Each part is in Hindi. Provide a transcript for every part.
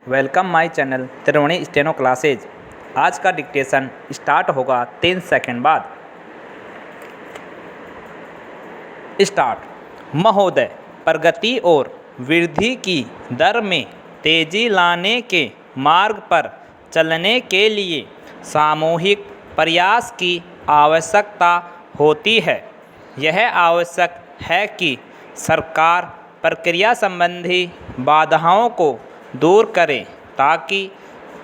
Welcome my channel Triveni steno classes. आज का डिक्टेशन स्टार्ट होगा 3 सेकंड बाद। स्टार्ट। महोदय, प्रगति और वृद्धि की दर में तेजी लाने के मार्ग पर चलने के लिए सामूहिक प्रयास की आवश्यकता होती है। यह आवश्यक है कि सरकार प्रक्रिया संबंधी बाधाओं को दूर करें ताकि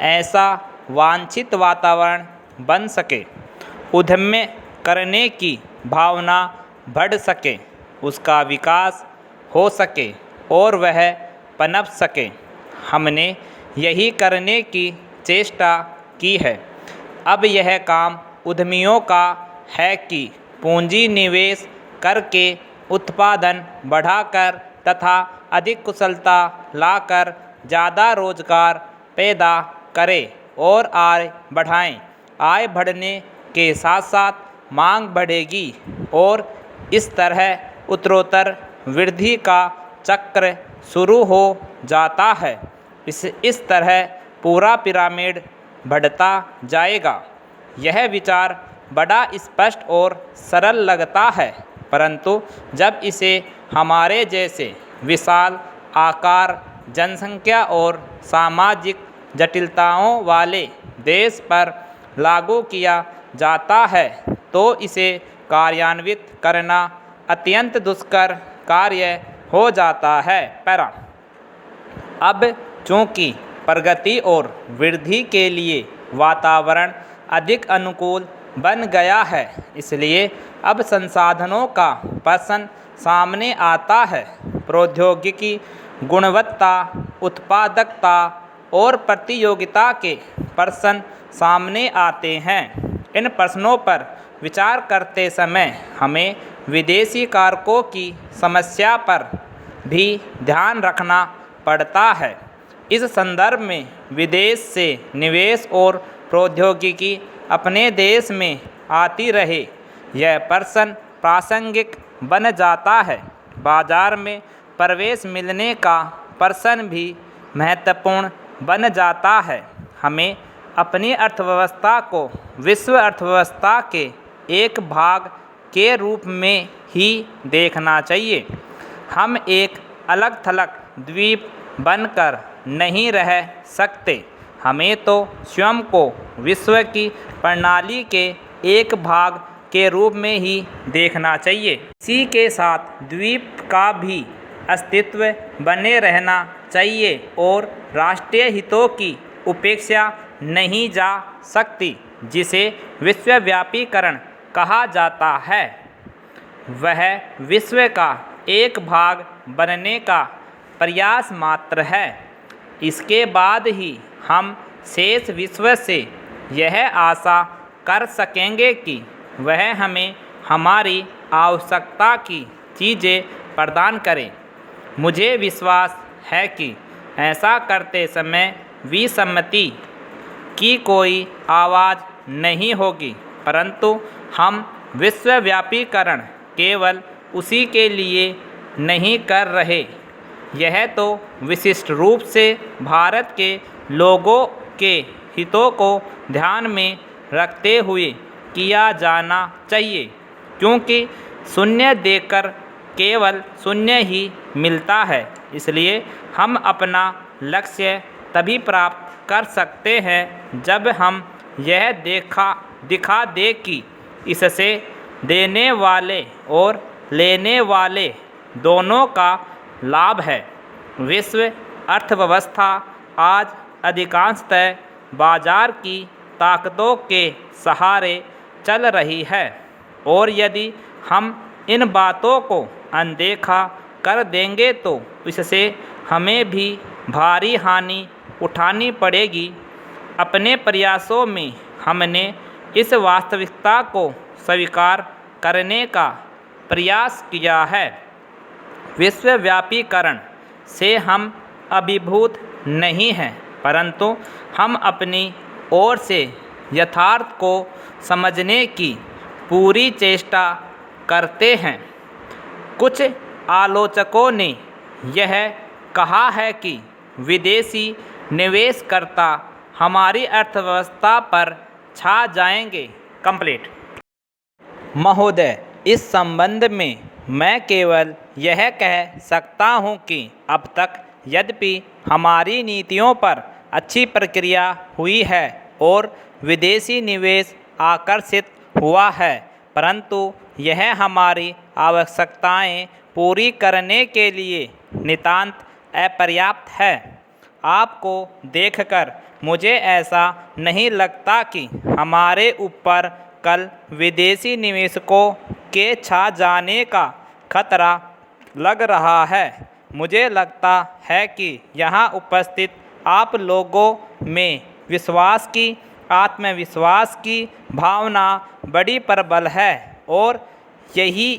ऐसा वांछित वातावरण बन सके, उद्यम करने की भावना बढ़ सके, उसका विकास हो सके और वह पनप सके। हमने यही करने की चेष्टा की है। अब यह काम उद्यमियों का है कि पूंजी निवेश करके उत्पादन बढ़ाकर तथा अधिक कुशलता लाकर ज़्यादा रोजगार पैदा करें और आय बढ़ाएं। आय बढ़ने के साथ साथ मांग बढ़ेगी और इस तरह उत्तरोत्तर वृद्धि का चक्र शुरू हो जाता है। इस तरह पूरा पिरामिड बढ़ता जाएगा। यह विचार बड़ा स्पष्ट और सरल लगता है, परंतु जब इसे हमारे जैसे विशाल आकार, जनसंख्या और सामाजिक जटिलताओं वाले देश पर लागू किया जाता है तो इसे कार्यान्वित करना अत्यंत दुष्कर कार्य हो जाता है। पैरा। अब चूँकि प्रगति और वृद्धि के लिए वातावरण अधिक अनुकूल बन गया है, इसलिए अब संसाधनों का प्रश्न सामने आता है। प्रौद्योगिकी, गुणवत्ता, उत्पादकता और प्रतियोगिता के प्रश्न सामने आते हैं। इन प्रश्नों पर विचार करते समय हमें विदेशी कारकों की समस्या पर भी ध्यान रखना पड़ता है। इस संदर्भ में विदेश से निवेश और प्रौद्योगिकी अपने देश में आती रहे, यह प्रश्न प्रासंगिक बन जाता है। बाजार में प्रवेश मिलने का प्रश्न भी महत्वपूर्ण बन जाता है। हमें अपनी अर्थव्यवस्था को विश्व अर्थव्यवस्था के एक भाग के रूप में ही देखना चाहिए। हम एक अलग थलग द्वीप बनकर नहीं रह सकते। हमें तो स्वयं को विश्व की प्रणाली के एक भाग के रूप में ही देखना चाहिए। इसी के साथ द्वीप का भी अस्तित्व बने रहना चाहिए और राष्ट्रीय हितों की उपेक्षा नहीं जा सकती। जिसे विश्वव्यापीकरण कहा जाता है, वह विश्व का एक भाग बनने का प्रयास मात्र है। इसके बाद ही हम शेष विश्व से यह आशा कर सकेंगे कि वह हमें हमारी आवश्यकता की चीज़ें प्रदान करें। मुझे विश्वास है कि ऐसा करते समय विसम्मति की कोई आवाज़ नहीं होगी, परंतु हम विश्वव्यापीकरण केवल उसी के लिए नहीं कर रहे, यह तो विशिष्ट रूप से भारत के लोगों के हितों को ध्यान में रखते हुए किया जाना चाहिए, क्योंकि शून्य देकर केवल शून्य ही मिलता है। इसलिए हम अपना लक्ष्य तभी प्राप्त कर सकते हैं जब हम यह दिखा दें कि इससे देने वाले और लेने वाले दोनों का लाभ है। विश्व अर्थव्यवस्था आज अधिकांशतः बाजार की ताकतों के सहारे चल रही है और यदि हम इन बातों को अनदेखा कर देंगे तो इससे हमें भी भारी हानि उठानी पड़ेगी। अपने प्रयासों में हमने इस वास्तविकता को स्वीकार करने का प्रयास किया है। विश्वव्यापीकरण से हम अभिभूत नहीं हैं, परंतु हम अपनी ओर से यथार्थ को समझने की पूरी चेष्टा करते हैं। कुछ आलोचकों ने यह कहा है कि विदेशी निवेशकर्ता हमारी अर्थव्यवस्था पर छा जाएंगे। कंप्लीट। महोदय, इस संबंध में मैं केवल यह कह सकता हूं कि अब तक यद्यपि हमारी नीतियों पर अच्छी प्रक्रिया हुई है और विदेशी निवेश आकर्षित हुआ है, परंतु यह हमारी आवश्यकताएं पूरी करने के लिए नितांत अपर्याप्त है। आपको देखकर मुझे ऐसा नहीं लगता कि हमारे ऊपर कल विदेशी निवेशकों के छा जाने का खतरा लग रहा है। मुझे लगता है कि यहाँ उपस्थित आप लोगों में विश्वास की, आत्मविश्वास की भावना बड़ी प्रबल है और यही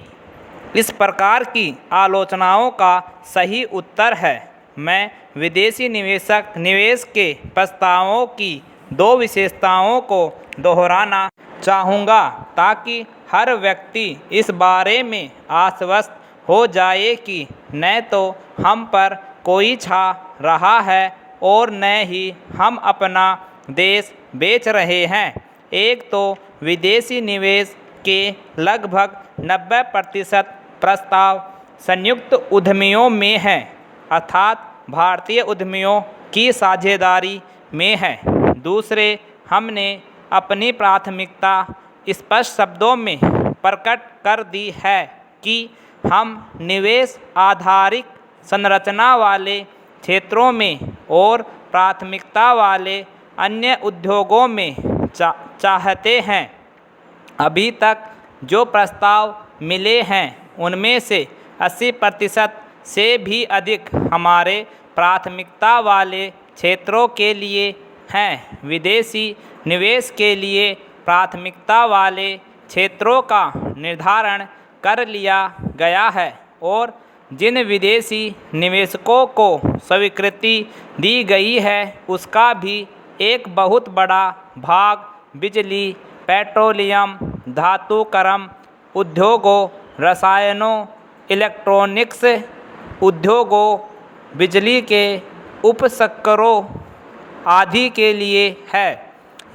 इस प्रकार की आलोचनाओं का सही उत्तर है। मैं विदेशी निवेश के प्रस्तावों की दो विशेषताओं को दोहराना चाहूँगा ताकि हर व्यक्ति इस बारे में आश्वस्त हो जाए कि न तो हम पर कोई छा रहा है और न ही हम अपना देश बेच रहे हैं। एक तो विदेशी निवेश के लगभग 90% प्रस्ताव संयुक्त उद्यमियों में हैं, अर्थात भारतीय उद्यमियों की साझेदारी में है। दूसरे, हमने अपनी प्राथमिकता स्पष्ट शब्दों में प्रकट कर दी है कि हम निवेश आधारित संरचना वाले क्षेत्रों में और प्राथमिकता वाले अन्य उद्योगों में चाहते हैं। अभी तक जो प्रस्ताव मिले हैं उनमें से 80% से भी अधिक हमारे प्राथमिकता वाले क्षेत्रों के लिए हैं। विदेशी निवेश के लिए प्राथमिकता वाले क्षेत्रों का निर्धारण कर लिया गया है और जिन विदेशी निवेशकों को स्वीकृति दी गई है उसका भी एक बहुत बड़ा भाग बिजली, पेट्रोलियम, धातुकर्म उद्योगों, रसायनों, इलेक्ट्रॉनिक्स उद्योगों, बिजली के उपसकरों आदि के लिए है।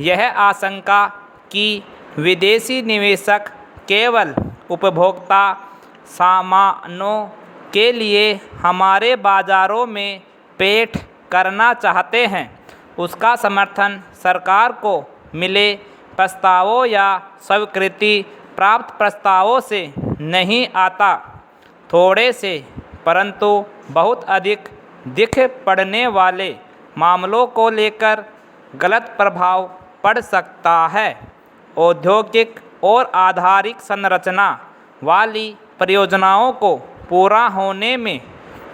यह आशंका कि विदेशी निवेशक केवल उपभोक्ता सामानों के लिए हमारे बाज़ारों में पेठ करना चाहते हैं, उसका समर्थन सरकार को मिले प्रस्तावों या स्वीकृति प्राप्त प्रस्तावों से नहीं आता। थोड़े से परंतु बहुत अधिक दिख पड़ने वाले मामलों को लेकर गलत प्रभाव पड़ सकता है। औद्योगिक और आधारिक संरचना वाली परियोजनाओं को पूरा होने में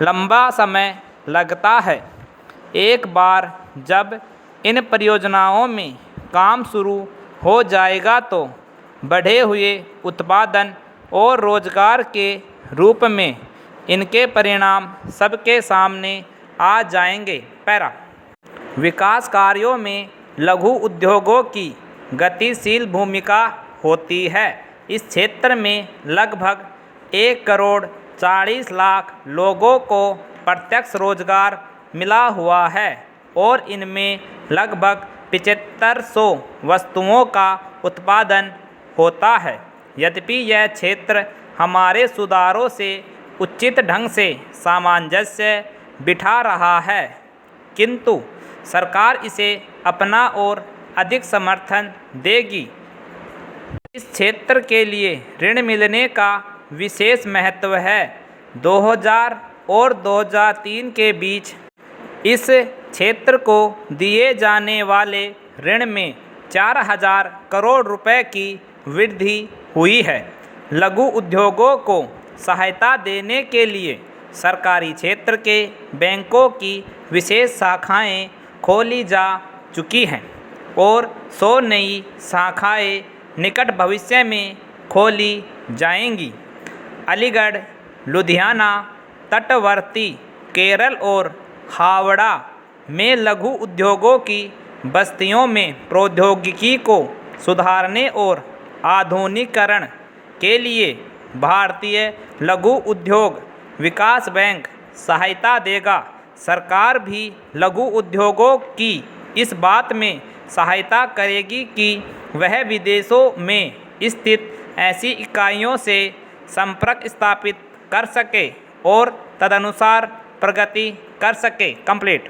लंबा समय लगता है। एक बार जब इन परियोजनाओं में काम शुरू हो जाएगा तो बढ़े हुए उत्पादन और रोजगार के रूप में इनके परिणाम सबके सामने आ जाएंगे। पैरा। विकास कार्यों में लघु उद्योगों की गतिशील भूमिका होती है। इस क्षेत्र में लगभग 1,40,00,000 लोगों को प्रत्यक्ष रोजगार मिला हुआ है और इनमें लगभग 7500 वस्तुओं का उत्पादन होता है। यद्यपि यह क्षेत्र हमारे सुधारों से उचित ढंग से सामंजस्य बिठा रहा है, किंतु सरकार इसे अपना और अधिक समर्थन देगी। इस क्षेत्र के लिए ऋण मिलने का विशेष महत्व है। 2000 और 2003 के बीच इस क्षेत्र को दिए जाने वाले ऋण में 4000 करोड़ रुपए की वृद्धि हुई है। लघु उद्योगों को सहायता देने के लिए सरकारी क्षेत्र के बैंकों की विशेष शाखाएं खोली जा चुकी हैं और 100 नई शाखाएं निकट भविष्य में खोली जाएंगी। अलीगढ़, लुधियाना, तटवर्ती केरल और हावड़ा में लघु उद्योगों की बस्तियों में प्रौद्योगिकी को सुधारने और आधुनिकीकरण के लिए भारतीय लघु उद्योग विकास बैंक सहायता देगा। सरकार भी लघु उद्योगों की इस बात में सहायता करेगी कि वह विदेशों में स्थित ऐसी इकाइयों से संपर्क स्थापित कर सके और तदनुसार प्रगति कर सके। कंप्लीट।